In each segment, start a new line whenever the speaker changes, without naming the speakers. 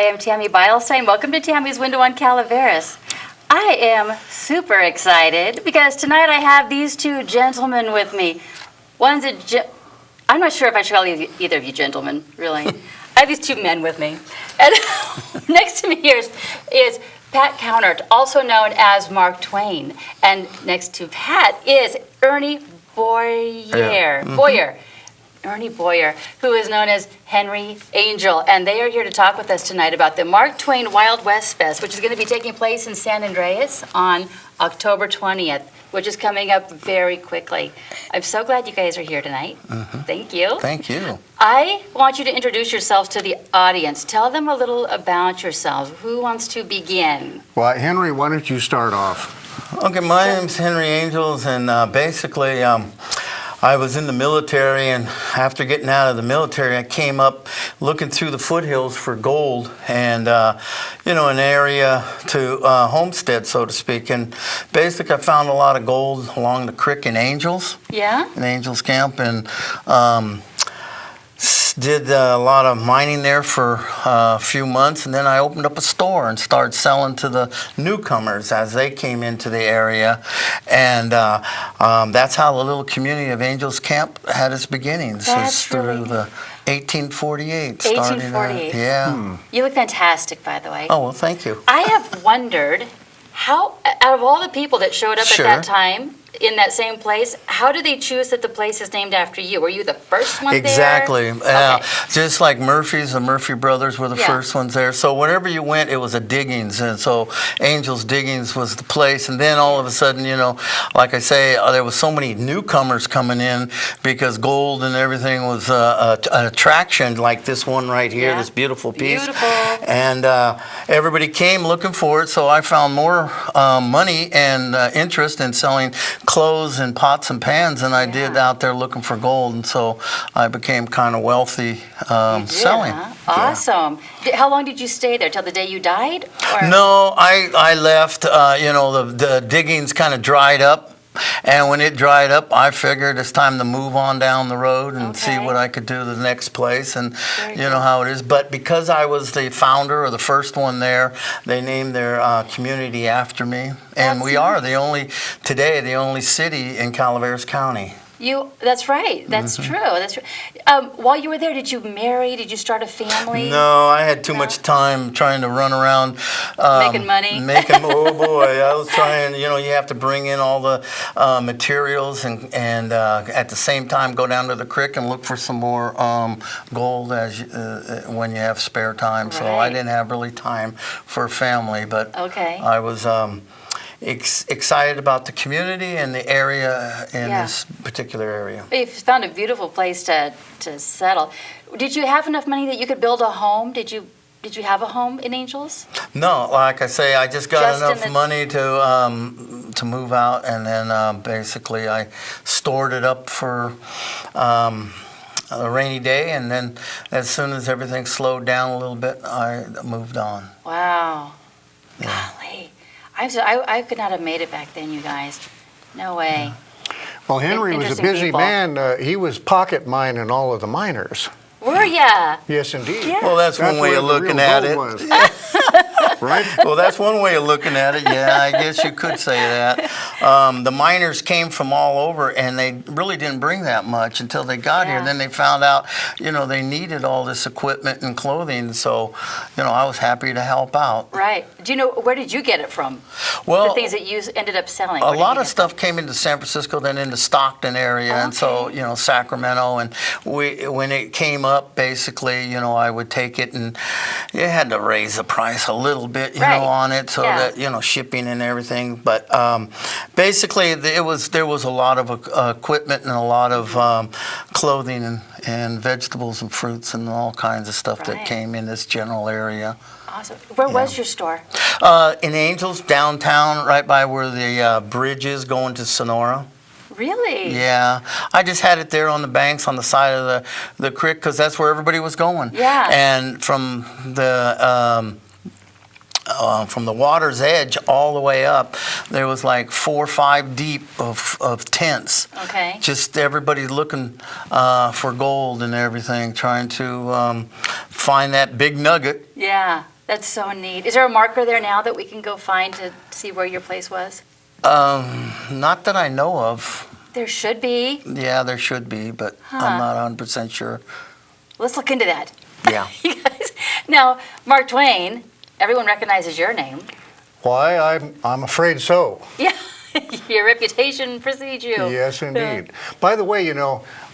am Tammy Beilstien. Welcome to Tammy's Window on Calaveras. I am super excited because tonight I have these two gentlemen with me. I'm not sure if I should call either of you gentlemen, really. I have these two men with me. And next to me here is Pat Kaunert, also known as Mark Twain. And next to Pat is Ernie Boire. Ernie Boire, who is known as Henry Angell, and they are here to talk with us tonight about the Mark Twain Wild West Fest, which is going to be taking place in San Andreas on October 20th, which is coming up very quickly. I'm so glad you guys are here tonight. Thank you.
Thank you.
I want you to introduce yourselves to the audience. Tell them a little about yourselves. Who wants to begin?
Well, Henry, why don't you start off?
Okay, my name's Henry Angell, and basically I was in the military, and after getting out of the military, I came up looking through the foothills for gold and, an area to homestead, so to speak. And basically, I found a lot of gold along the creek in Angels.
Yeah?
In Angels Camp, and did a lot of mining there for a few months, and then I opened up a store and started selling to the newcomers as they came into the area, and that's how the little community of Angels Camp had its beginnings.
That's
through
really
the 1848.
1848.
Yeah.
You look fantastic, by the way.
Oh, well, thank you.
I have wondered how, out of all the people that showed up
Sure.
at that time in that same place, how do they choose that the place is named after you? Were you the first one
Exactly.
there?
Just like Murphy's, the Murphy brothers were the
Yeah.
first ones there. So wherever you went, it was a diggings. And so Angels Diggings was the place. And then all of a sudden, like I say, there was so many newcomers coming in because gold and everything was an attraction, like this one right here,
Yeah.
this beautiful piece.
Beautiful.
And everybody came looking for it. So I found more money and interest in selling clothes and pots and pans than I did out there looking for gold, and so I became kind of wealthy selling.
Huh? Awesome. How long did you stay there? Till the day you died? Or?
No, I left. The diggings kind of dried up. And when it dried up, I figured it's time to move on down the road and see what I could do to the next place. And you know how it is. But because I was the founder or the first one there, they named their community after me. And we are the only city in Calaveras County.
That's right. That's true. That's true. While you were there, did you marry? Did you start a family?
No, I had too much time trying to run around.
Making money?
Oh boy, I was trying, you have to bring in all the materials and at the same time go down to the creek and look for some more gold when you have spare time. So I didn't have really time for family, but I was excited about the community and the area in this particular area.
You found a beautiful place to settle. Did you have enough money that you could build a home? Did you have a home in Angels?
No, like I say, I just got enough money to move out, and then basically I stored it up for a rainy day, and then as soon as everything slowed down a little bit, I moved on.
Wow. Yeah. Golly. I could not have made it back then, you guys. No way.
Well, Henry was a busy man. He was pocket mining all of the miners.
Were ya?
Yes, indeed.
Yeah.
Well, that's one way of looking at it.
Right?
Well, that's one way of looking at it. Yeah, I guess you could say that. The miners came from all over, and they really didn't bring that much until they got here. Then they found out, they needed all this equipment and clothing. So, I was happy to help out.
Right. Where did you get it from?
Well,
the things that you ended up selling.
A lot of stuff came into San Francisco, then into Stockton area, and so Sacramento. And when it came up, basically, I would take it, and you had to raise the price a little bit, on it, so that shipping and everything. But basically, there was a lot of equipment and a lot of clothing and vegetables and fruits and all kinds of stuff that came in this general area.
Awesome. Where was your store?
In Angels, downtown, right by where the bridge is going to Sonora.
Really?
Yeah. I just had it there on the banks on the side of the creek because that's where everybody was going.
Yeah.
And from the water's edge all the way up, there was like 4 or 5 deep of tents.
Okay.
Just everybody looking for gold and everything, trying to find that big nugget.
Yeah. That's so neat. Is there a marker there now that we can go find to see where your place was?
Not that I know of.
There should be.
Yeah, there should be, but I'm not 100% sure.
Let's look into that.
Yeah.
You guys. Now, Mark Twain, everyone recognizes your name.
Why? I'm afraid so.
Yeah. Your reputation precedes you.
Yes, indeed. By the way,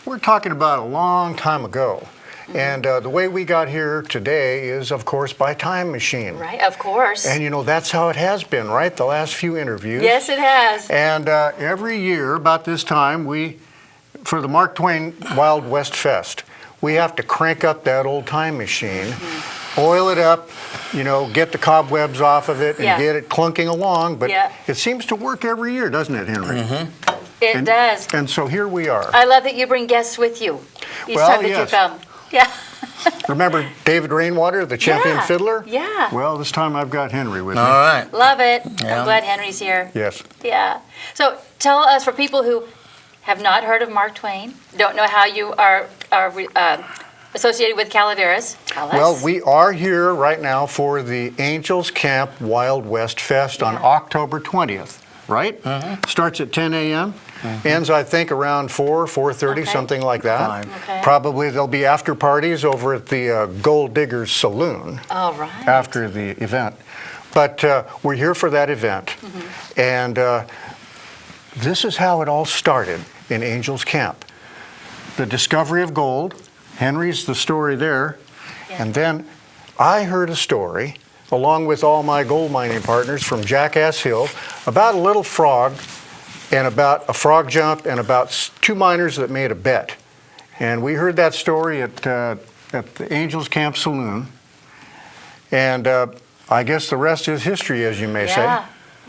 we're talking about a long time ago. And the way we got here today is, of course, by time machine.
Right, of course.
And that's how it has been, right? The last few interviews.
Yes, it has.
And every year, about this time, for the Mark Twain Wild West Fest, we have to crank up that old time machine, oil it up, get the cobwebs off of it, and get it clunking along. But it seems to work every year, doesn't it, Henry?
It does.
And so here we are.
I love that you bring guests with you each time that you come. Yeah.
Remember David Rainwater, the champion fiddler?
Yeah.
Well, this time I've got Henry with me.
All right.
Love it.
Yeah.
I'm glad Henry's here.
Yes.
Yeah. So tell us, for people who have not heard of Mark Twain, don't know how you are associated with Calaveras, tell us.
Well, we are here right now for the Angels Camp Wild West Fest on October 20th, right? Starts at 10 a.m. Ends, I think, around 4:30, something like that.
Okay.
Probably there'll be after parties over at the Gold Diggers Saloon
All right.
after the event. But we're here for that event. And this is how it all started in Angels Camp. The discovery of gold. Henry's the story there.
Yeah.
And then I heard a story, along with all my gold mining partners from Jackass Hill, about a little frog and about a frog jump and about two miners that made a bet. And we heard that story at the Angels Camp Saloon. And I guess the rest is history, as you may say.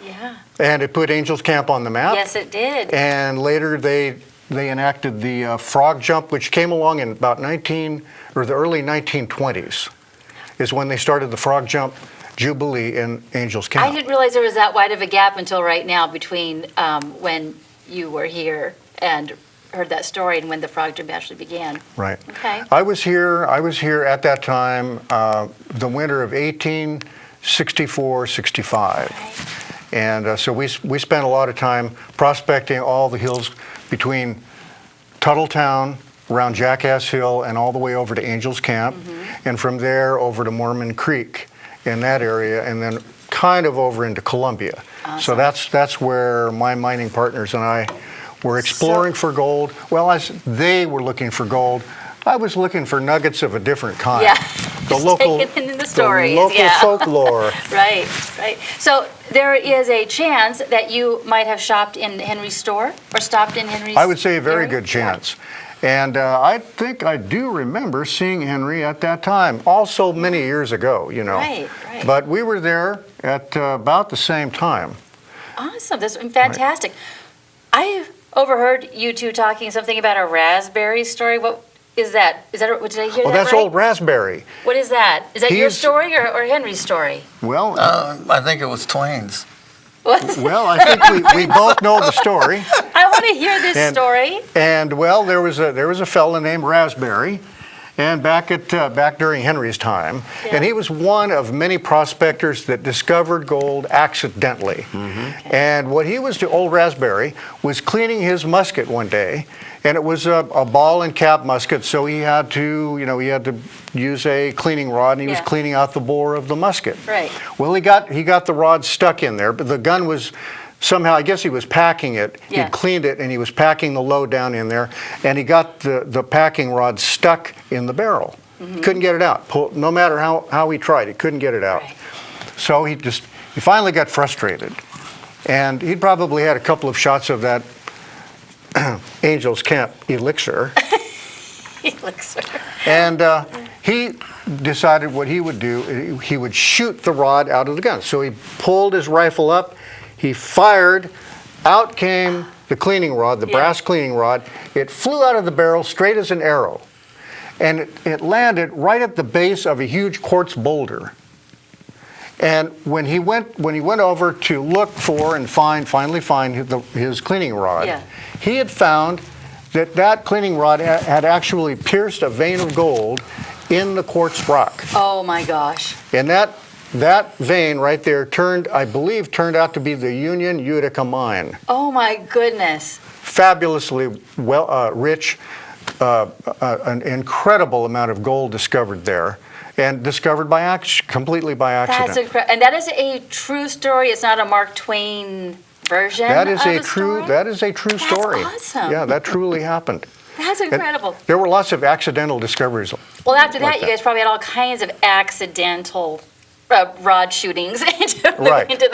Yeah.
And it put Angels Camp on the map.
Yes, it did.
And later they enacted the frog jump, which came along in about the early 1920s, is when they started the frog jump jubilee in Angels Camp.
I didn't realize there was that wide of a gap until right now between when you were here and heard that story and when the frog jump actually began.
Right.
Okay.
I was here at that time, the winter of 1864-65.
Right.
And so we spent a lot of time prospecting all the hills between Tuttletown, around Jackass Hill, and all the way over to Angels Camp, and from there over to Mormon Creek in that area, and then kind of over into Columbia.
Awesome.
So that's where my mining partners and I were exploring for gold. Well, as they were looking for gold, I was looking for nuggets of a different kind.
Yeah.
The local,
taking in the stories.
the local folklore.
Right. So there is a chance that you might have shopped in Henry's store or stopped in Henry's.
I would say a very
area?
good chance. And I think I do remember seeing Henry at that time, also many years ago,
Right.
But we were there at about the same time.
Awesome. That's fantastic. I overheard you two talking something about a raspberry story. What is that? Did I hear that
Well, that's
right?
Old Raspberry.
What is that? Is that your
He's-
story or Henry's story?
Well,
I think it was Twain's.
What?
well, I think we both know the story.
I want to hear this story.
And well, there was a fella named Raspberry, and back during Henry's time, and he was one of many prospectors that discovered gold accidentally. And what he was to Old Raspberry was cleaning his musket one day, and it was a ball and cap musket, so he had to use a cleaning rod, and he was cleaning out the bore of the musket.
Right.
Well, he got the rod stuck in there, but the gun was somehow, I guess he was packing it.
Yeah.
He'd cleaned it, and he was packing the load down in there, and he got the packing rod stuck in the barrel. Couldn't get it out. No matter how he tried, he couldn't get it out.
Right.
So he finally got frustrated, and he'd probably had a couple of shots of that Angels Camp elixir.
Elixir.
And he decided what he would do, he would shoot the rod out of the gun. So he pulled his rifle up, he fired, out came the cleaning rod, the brass cleaning rod. It flew out of the barrel straight as an arrow. And it landed right at the base of a huge quartz boulder. And when he went over to look for and finally find his cleaning rod, he had found that cleaning rod had actually pierced a vein of gold in the quartz rock.
Oh my gosh.
And that that vein right there I believe, turned out to be the Union Utica mine.
Oh my goodness.
Fabulously rich, an incredible amount of gold discovered there, and discovered completely by accident.
That's incredible. And that is a true story. It's not a Mark Twain version.
That is
of
a
the
true.
story?
That is a true
That's
story.
awesome.
Yeah, that truly happened.
That's
And
incredible.
there were lots of accidental discoveries.
Well, after
like
that, you guys probably had all kinds of accidental rod shootings into,
Right.
into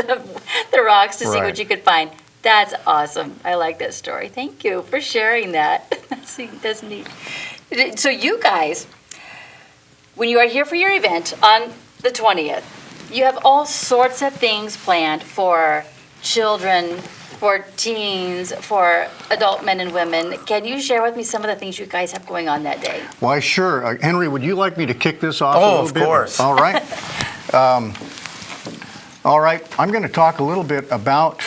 the rocks to see
Right.
what you could find. That's awesome. I like that story. Thank you for sharing that. That's neat. So you guys, when you are here for your event on the 20th, you have all sorts of things planned for children, for teens, for adult men and women. Can you share with me some of the things you guys have going on that day?
Why, sure. Henry, would you like me to kick this off a
Oh,
little
of
bit?
course.
All right. All right. I'm going to talk a little bit about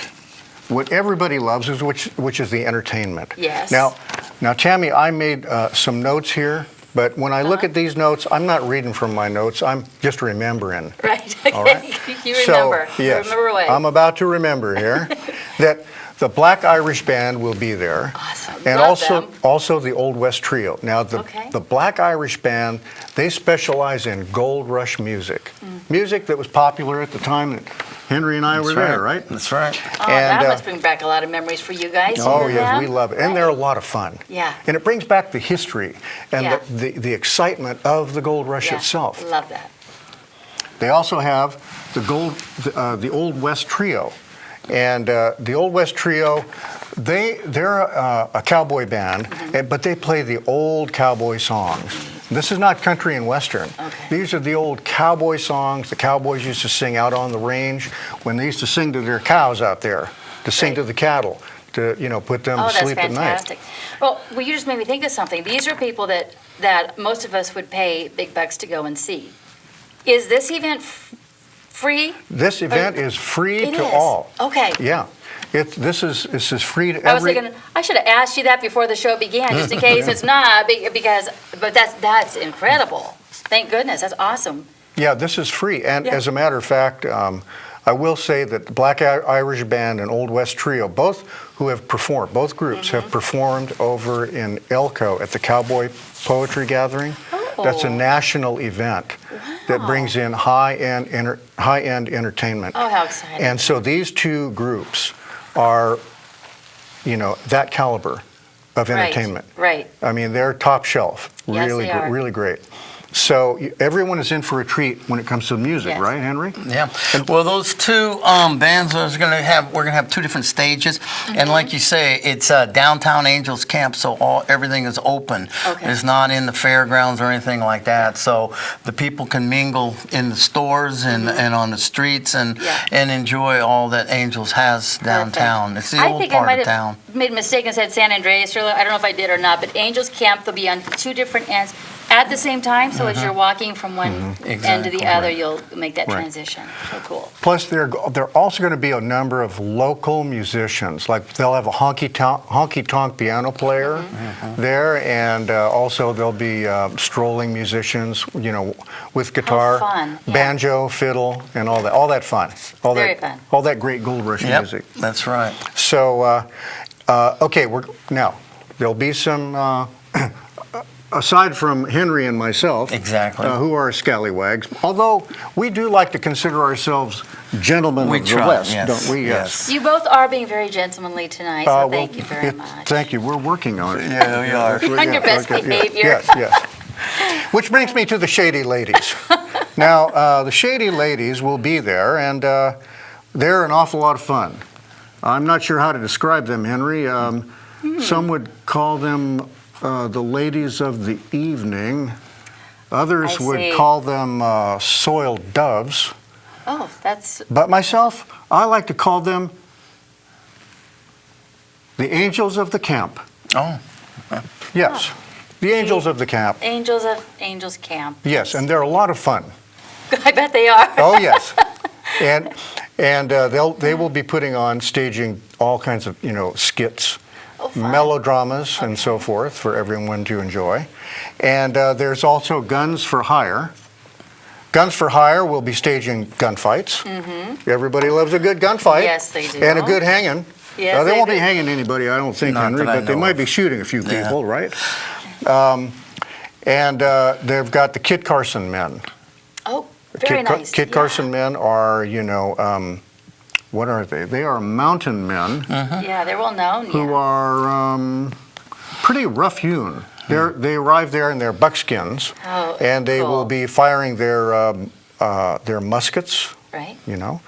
what everybody loves, which is the entertainment.
Yes.
Now, Tammy, I made some notes here, but when I look at these notes, I'm not reading from my notes. I'm just remembering.
Right. Okay.
All right.
You remember.
So, yes,
You remember away.
I'm about to remember here that the Black Irish Band will be there.
Awesome.
And
Love them.
also the Old West Trio. Now,
Okay.
the Black Irish Band, they specialize in gold rush music. Music that was popular at the time that Henry and I were there, right?
That's right.
Oh,
And,
that must bring back a lot of memories for you guys.
Oh,
You
yes,
have?
we love it. And they're a lot of fun.
Yeah.
And it brings back the history and
Yeah.
the excitement of the gold rush
Yeah,
itself.
love that.
They also have the Old West Trio. And the Old West Trio, they're a cowboy band, but they play the old cowboy songs. This is not country and western.
Okay.
These are the old cowboy songs the cowboys used to sing out on the range when they used to sing to their cows out there, to sing
Right.
to the cattle, to put them
Oh,
to
that's
sleep at night.
fantastic. Well, you just made me think of something. These are people that most of us would pay big bucks to go and see. Is this event free?
This event is free
It
to
is.
all.
Okay.
Yeah. This is free to every.
I was thinking I should have asked you that before the show began, just in case it's not. But that's incredible. Thank goodness. That's awesome.
Yeah, this is free. And
Yeah.
as a matter of fact, I will say that the Black Irish Band and Old West Trio, both groups have performed over in Elko at the Cowboy Poetry Gathering. That's a
Oh.
national event that brings in high-end entertainment.
Oh, how exciting.
And so these two groups are, that caliber of entertainment.
Right.
I mean, they're top shelf.
Yes,
Really,
they are.
really great. So everyone is in for a treat when it comes to music,
Yes.
right, Henry?
Yeah. Well, those two bands we're gonna have two different stages, and like you say, it's downtown Angels Camp, so everything is open.
Okay.
It's not in the fairgrounds or anything like that. So the people can mingle in the stores and on the streets and enjoy all that Angels has downtown. It's the
I
old
think I
part
might
of
have
town.
made a mistake and said San Andreas earlier. I don't know if I did or not, but Angels Camp, they'll be on two different ends at the same time. So as you're walking from one end to the
Exactly.
other, you'll make that
Right.
transition. So cool.
Plus, there are also going to be a number of local musicians. Like they'll have a honky tonk piano player there, and also there'll be strolling musicians, with guitar,
fun. Yeah.
banjo, fiddle, and all that. All that fun.
Very fun.
All that great gold rush
Yep,
music.
that's right.
So, okay, now there'll be some. Aside from Henry and myself,
Exactly.
who are scallywags, although we do like to consider ourselves gentlemen
We
of the
try,
West,
yes,
don't we?
yes.
You both are being very gentlemanly tonight, so thank you very much.
Thank you. We're working on it.
Yeah, we are.
On your best
okay,
behavior.
Yes. Which brings me to the Shady Ladies. Now, the Shady Ladies will be there, and they're an awful lot of fun. I'm not sure how to describe them, Henry. Some would call them the ladies of the evening. Others
I
would
see.
call them soiled doves.
Oh, that's
But myself, I like to call them the angels of the camp.
Oh,
Yes, the angels of the camp.
Angels of Angels Camp.
Yes, and they're a lot of fun.
I bet they are.
Oh yes, and they will be putting on staging all kinds of skits,
Oh, fun.
melodramas, and so forth for everyone to enjoy. And there's also guns for hire. Guns for Hire will be staging gunfights. Everybody loves a good gunfight.
Yes, they do.
And a good hanging.
Yes,
they won't
do.
be hanging anybody, I don't think,
Not
Henry,
that I
but they
know
might
of.
be shooting a few
Yeah.
people, right? And they've got the Kit Carson men.
Oh, very nice.
Kit
Yeah.
Carson men are, what are they? They are mountain men
Yeah, they're well known.
who
Yeah.
are pretty rough hewn. They arrive there in their buckskins,
Oh,
and they
cool.
will be firing their muskets.
Right.
Nice.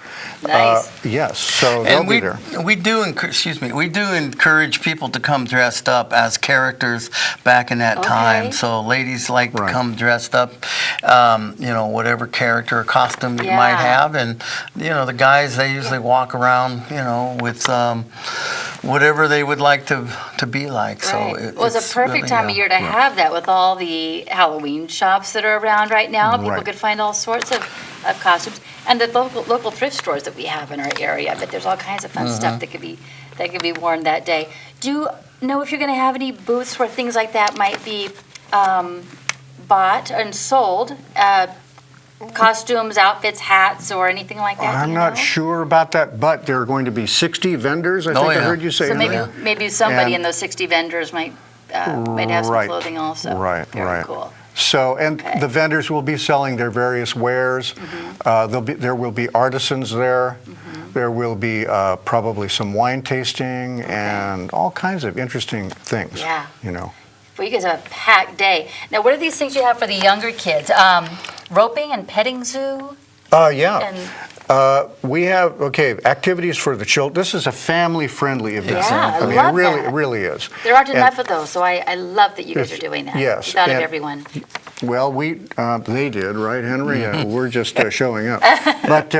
Nice.
Yes, so they'll
And
be there.
we do encourage people to come dressed up as characters back in that
Okay.
time. So ladies like to
Right.
come dressed up, whatever character or costume you
Yeah.
might have, and the guys, they usually walk around with whatever they would like to be like. So
Right. Well, it's a perfect
really,
time of year to have that with all the Halloween shops that are around right now. People
Right.
could find all sorts of costumes. And the local thrift stores that we have in our area, but there's all kinds of fun stuff that could be worn that day. Do you know if you're going to have any booths where things like that might be bought and sold? Costumes, outfits, hats, or anything like that? do
I'm
you
not
know?
sure about that, but there are going to be 60 vendors, I
Oh,
think I
yeah.
heard you say.
So
Henry.
maybe somebody
And-
in those 60 vendors might have some
Right.
clothing also.
Right,
Very
right.
cool.
So, and
Okay.
the vendors will be selling their various wares. There will be artisans there. There will be probably some wine tasting and all kinds of interesting things.
Yeah.
Well,
you guys have a packed day. Now, what are these things you have for the younger kids? Roping and petting zoo?
yeah.
And
We have, activities for the children. This is a family-friendly event.
Yeah, I
mean,
love
it really,
that.
it really is.
there aren't
And-
enough of those, so I love that you guys are
It's-
doing that.
yes,
You thought of
and-
everyone.
Well, they did, right, Henry? We're just showing up. But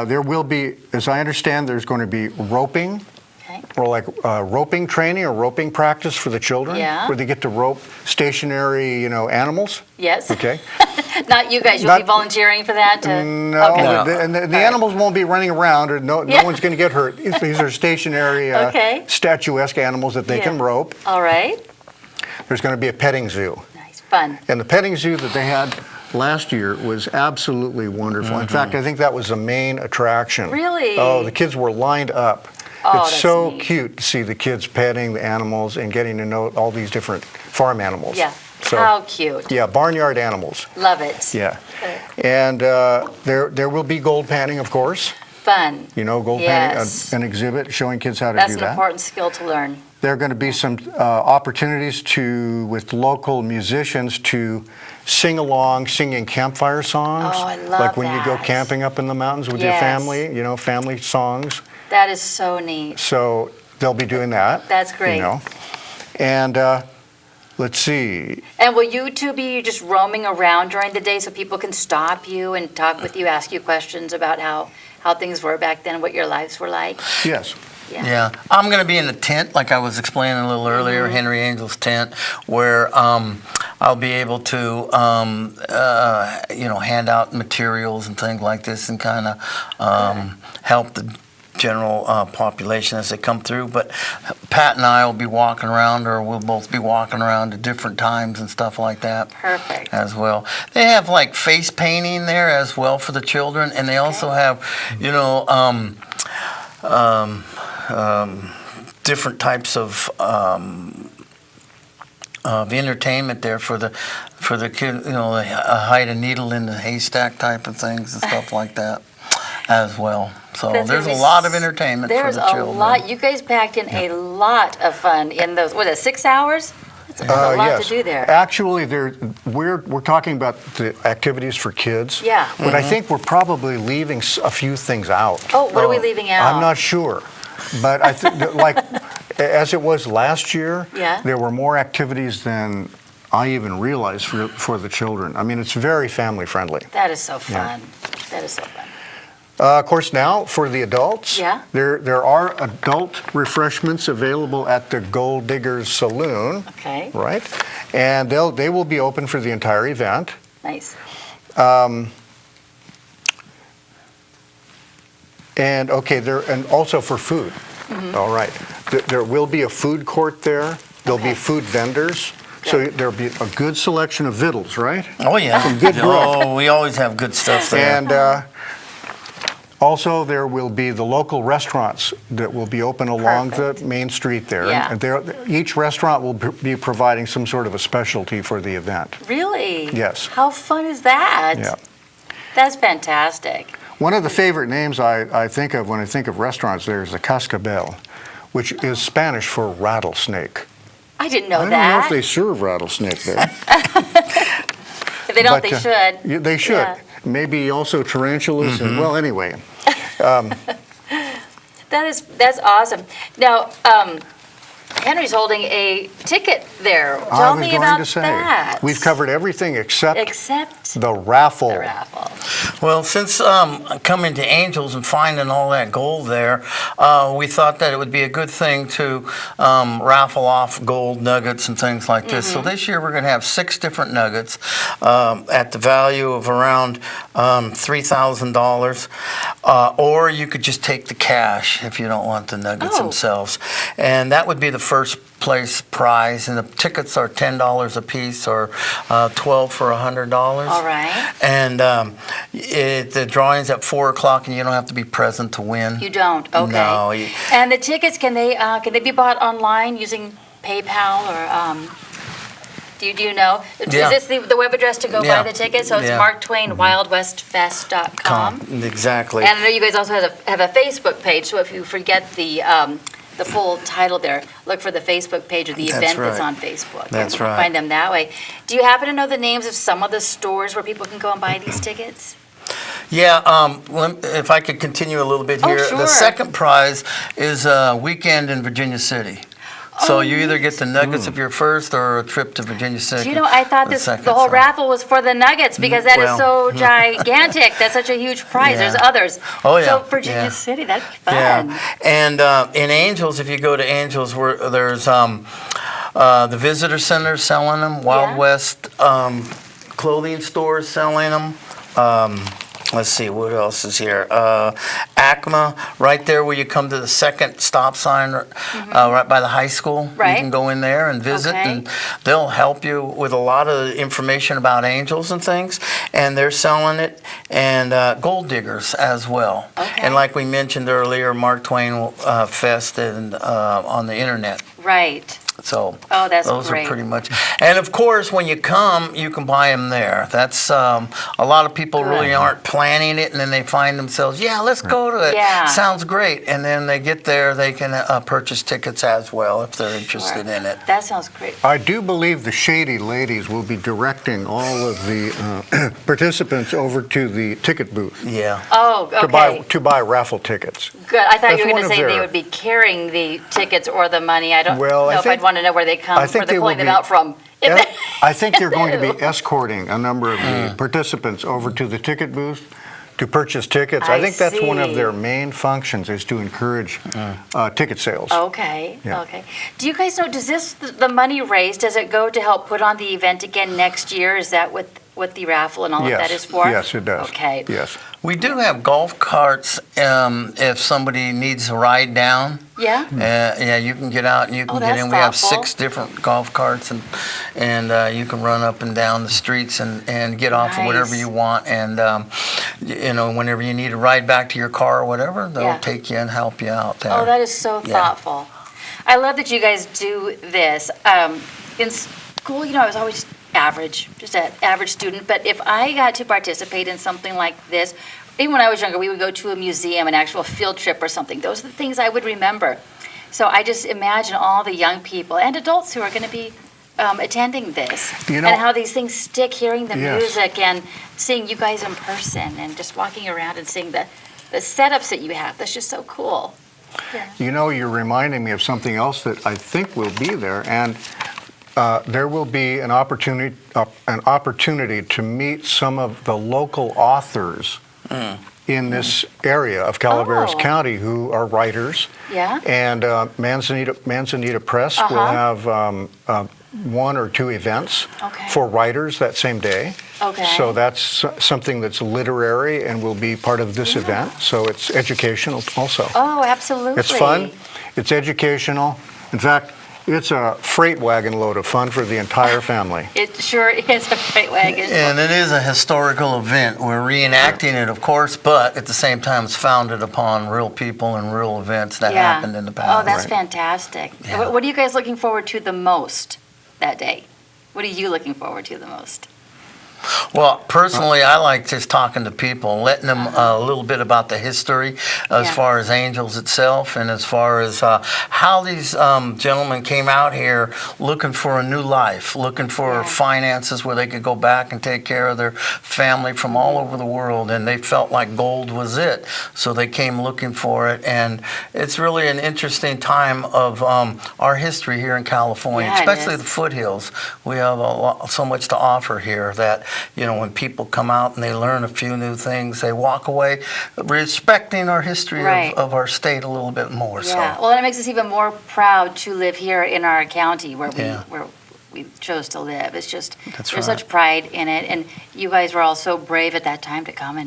there will be, as I understand, there's going to be roping,
Okay.
or like roping training or roping practice for the children,
Yeah.
where they get to rope stationary, animals.
Yes?
Okay.
Not you guys. You'll be
Not-
volunteering for that?
No,
Okay.
No.
and the
right.
animals won't be running around, or no
Yeah.
one's going to get hurt. These are stationary,
Okay.
statuesque animals that they can
Yeah.
rope.
All right.
There's going to be a petting zoo.
Nice. Fun.
And the petting zoo that they had last year was absolutely wonderful. In fact, I think that was the main attraction.
Really?
Oh, the kids were lined up.
Oh,
It's
that's
so
neat.
cute to see the kids petting the animals and getting to know all these different farm animals.
Yeah.
So,
How cute.
yeah, barnyard animals.
Love it.
Yeah.
Good.
And there will be gold panning, of course.
Fun.
Gold
Yes.
panning, an exhibit showing kids how to
That's
do
an
that.
important skill to learn.
There are going to be some opportunities with local musicians to sing along, singing campfire songs.
Oh, I love
like when you go
that.
camping up in the mountains with your
Yes.
family, family songs.
That is so neat.
So they'll be doing that.
That's great.
And let's see.
And will you two be just roaming around during the day so people can stop you and talk with you, ask you questions about how things were back then, what your lives were like?
Yes.
Yeah, I'm going to be in a tent, like I was explaining a little earlier, Henry Angell's tent, where I'll be able to, hand out materials and things like this, and kind of help the general population as they come through. But Pat and I will be walking around, or we'll both be walking around at different times and stuff like that.
Perfect.
As well. They have like face painting there as well for the children, and they also have, different types of entertainment there for the kid, hide a needle in the haystack type of things and stuff like that as well. So
That's
there's a
gonna be
lot of entertainment for
There's
the
a
children.
lot. You guys packed in a lot of fun in those, 6 hours? That's a lot
yes.
to do there.
Actually, we're talking about the activities for kids.
Yeah.
But I think we're probably leaving a few things out.
Oh, what are we leaving out?
I'm not sure. But I think, as it was last year,
Yeah.
there were more activities than I even realized for the children. I mean, it's very family friendly.
That is so fun. That is so fun.
Of course, now for the adults,
Yeah.
there are adult refreshments available at the Gold Diggers Saloon,
Okay.
right? And they will be open for the entire event.
Nice.
And also for food.
Mm-hmm.
All right. There will be a food court there. There'll be
Okay.
food vendors. So there'll be a good selection of victuals, right?
Oh, yeah.
Some good grub.
Oh, we always have good stuff there.
And also there will be the local restaurants that will be open along
Perfect.
the main street there.
Yeah.
And each restaurant will be providing some sort of a specialty for the event.
Really?
Yes.
How fun is that?
Yeah.
That's fantastic.
One of the favorite names I think of when I think of restaurants there is the cascabel, which is Spanish for rattlesnake.
I didn't know
I don't
that.
know if they serve rattlesnake there.
If they don't,
but,
they should.
Yeah, they should.
Yeah.
Maybe also tarantulas. And, well, anyway.
That's awesome. Now, Henry's holding a ticket there.
I
Tell
was
me
going
about
to say,
that.
we've covered everything except
Except
the raffle.
the raffle.
Well, since coming to Angels and finding all that gold there, we thought that it would be a good thing to raffle off gold nuggets and things like this. So this year we're going to have 6 different nuggets at the value of around $3,000. Or you could just take the cash if you don't want the nuggets
Oh.
themselves. And that would be the first place prize, and the tickets are $10 a piece, or 12 for $100.
All right.
And the drawing's at 4 o'clock, and you don't have to be present to win.
You don't. Okay.
No.
And the tickets, can they be bought online using PayPal or do you know?
Yeah.
Is this the web address to go
Yeah.
buy the tickets? So it's
Yeah.
Mark Twain WildWestFest.com.
Exactly.
And I know you guys also have a Facebook page, so if you forget the full title there, look for the Facebook page of the
That's
event that's
right.
on Facebook.
That's
and
right.
Find them that way. Do you happen to know the names of some of the stores where people can go and buy these tickets?
Yeah, if I could continue a little bit
Oh,
here.
sure.
The second prize is a weekend in Virginia City. So
Oh,
you either get the nuggets if you're first, or a trip to Virginia City.
Do you know, I thought the whole
so.
raffle was for the nuggets because that is so gigantic. That's such a huge prize.
Yeah.
There's others.
Oh, yeah.
So Virginia
Yeah.
City, that'd be fun.
Yeah, and in Angels, if you go to Angels, there's the visitor center selling them, Wild
Yeah.
West clothing stores selling them. Let's see, what else is here? Acma, right there where you come to the second stop sign, right by the high school.
Right.
You can go in there and visit,
Okay.
and they'll help you with a lot of information about Angels and things. And they're selling it, and gold diggers as well.
Okay.
And like we mentioned earlier, Mark Twain Fest and on the internet.
Right.
So
Oh, that's
those
great.
are pretty much. And of course, when you come, you can buy them there. That's a lot of people really
Good.
aren't planning it, and then they find themselves, yeah, let's go to it.
Yeah.
Sounds great. And then they get there, they can purchase tickets as well if they're interested in it.
That sounds great.
I do believe the Shady Ladies will be directing all of the participants over to the ticket booth
Yeah.
Oh, okay.
to buy raffle tickets.
Good. I thought
That's
you were
one
going to
of
say they
their-
would be carrying the tickets or the money. I don't
Well,
know
I
if
think-
I'd want to know where they come,
I think
where they're
they will
pulling them
be-
out from. If
Yeah,
they-
I think they're going to be escorting a number of the participants over to the ticket booth to purchase tickets. I
I
think that's one of
see.
their main functions, is to encourage ticket sales.
Okay,
Yeah.
okay. Do you guys know, does the money raised, does it go to help put on the event again next year? Is that what the raffle and all of that is for?
Yes, it does.
Okay.
Yes.
We do have golf carts if somebody needs a ride down.
Yeah?
Yeah, you can get out and you can
Oh,
get
that's
in. We have
thoughtful.
6 different golf carts, and you can run up and down the streets and get off of whatever
Nice.
you want. And whenever you need a ride back to your car or whatever, they'll
Yeah.
take you and help you out there.
Oh, that is so
Yeah.
thoughtful. I love that you guys do this. In school, I was always average, just an average student. But if I got to participate in something like this, even when I was younger, we would go to a museum, an actual field trip or something. Those are the things I would remember. So I just imagine all the young people and adults who are going to be attending this,
You know-
and how these things stick, hearing the
Yes.
music and seeing you guys in person and just walking around and seeing the setups that you have. That's just so cool. Yeah.
You know, you're reminding me of something else that I think will be there, and there will be an opportunity to meet some of the local authors in this area of Calaveras
Oh.
County who are writers.
Yeah?
And Manzanita Press will
Uh-huh.
have 1 or 2 events
Okay.
for writers that same day.
Okay.
So that's something that's literary and will be part of this event. So it's educational also.
Oh, absolutely.
It's fun. It's educational. In fact, It's a freight wagon load of fun for the entire family.
It sure is a freight wagon.
And it is a historical event. We're reenacting it, of course, but at the same time, it's founded upon real people and real events that happened in the past.
Oh, that's fantastic.
Yeah.
What are you guys looking forward to the most that day? What are you looking forward to the most?
Well, personally, I like just talking to people, letting them a little bit about the history as far as Angels itself, and as far as how these gentlemen came out here looking for a new life, looking for finances where they could go back and take care of their family from all over the world, and they felt like gold was it, so they came looking for it. And it's really an interesting time of our history here in California, especially the foothills. We have so much to offer here that, you know, when people come out and they learn a few new things, they walk away respecting our history of our state a little bit more.
Yeah,
So.
well, and it makes us even more proud to live here in our county where we chose to live. It's just, there's such pride in it, and you guys were all so brave at that time to come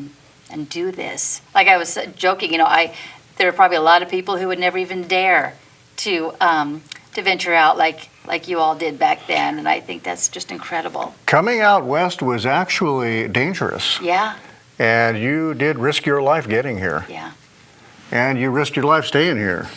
and do this. Like I was joking, you know, there are probably a lot of people who would never even dare to venture out like you all did back then, and I think that's just incredible.
Coming out west was actually dangerous.
Yeah.
And you did risk your life getting here.
Yeah.
And you risked your life staying here.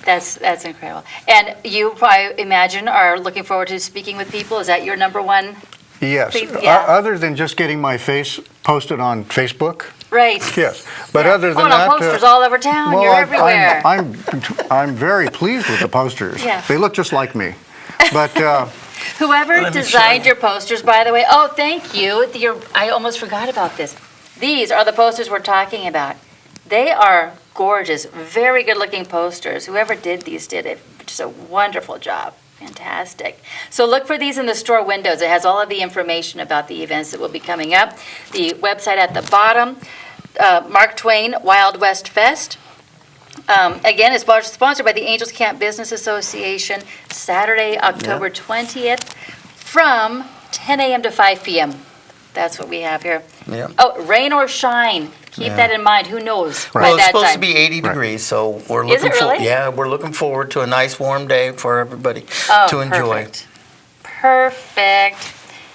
That's incredible. And you, I imagine, are looking forward to speaking with people. Is that your number one?
Yes.
Yeah.
Other than just getting my face posted on Facebook.
Right.
Yes. But other than that,
posters all over town.
well,
You're everywhere.
I'm very pleased with the posters.
Yeah.
They look just like me. But
Whoever designed your posters, by the way, oh, thank you. I almost forgot about this. These are the posters we're talking about. They are gorgeous, very good-looking posters. Whoever did these did just a wonderful job. Fantastic. So look for these in the store windows. It has all of the information about the events that will be coming up. The website at the bottom, Mark Twain Wild West Fest. Again, it's sponsored by the Angels Camp Business Association, Saturday, October 20th, from 10 a.m. to 5 p.m. That's what we have here.
Yeah.
Oh, rain or shine. Keep that in mind. Who knows?
Right.
Well, it's
that
supposed
time.
to be 80 degrees, so we're
Is
looking
it really?
we're looking forward to a nice warm day for everybody to enjoy.
Perfect.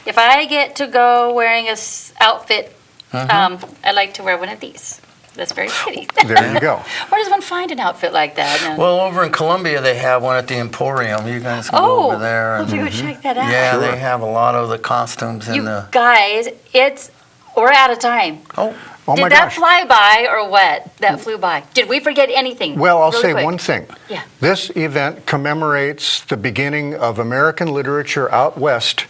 If I get to go wearing a outfit, I'd like to wear one of these. That's very pretty.
there you go.
Where does one find an outfit like that? No.
Well, over in Columbia, they have one at the Emporium. You guys can go over there.
We'll go check that out.
Yeah, they have a lot of the costumes in
You
the.
guys, we're out of time.
Oh,
Oh my
Did that
gosh.
fly by or what? That flew by. Did we forget anything?
Well, I'll
Really
say
quick.
one thing.
Yeah.
This event commemorates the beginning of American literature out west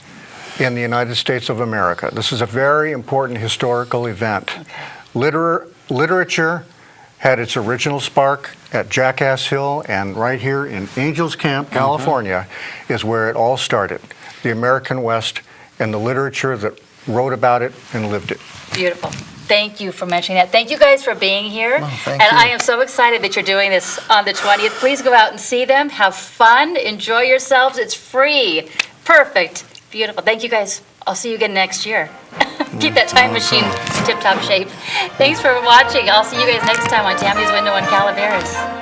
in the United States of America. This is a very important historical event. Literature had its original spark at Jackass Hill, and right here in Angels Camp, California, is where it all started. The American West and the literature that wrote about it and lived it.
Beautiful. Thank you for mentioning that. Thank you guys for being here.
Thank
and
you.
I am so excited that you're doing this on the 20th. Please go out and see them. Have fun. Enjoy yourselves. It's free. Perfect. Beautiful. Thank you guys. I'll see you again next year. Keep that time machine tip-top shape. Thanks for watching. I'll see you guys next time on Tammy's Window on Calaveras.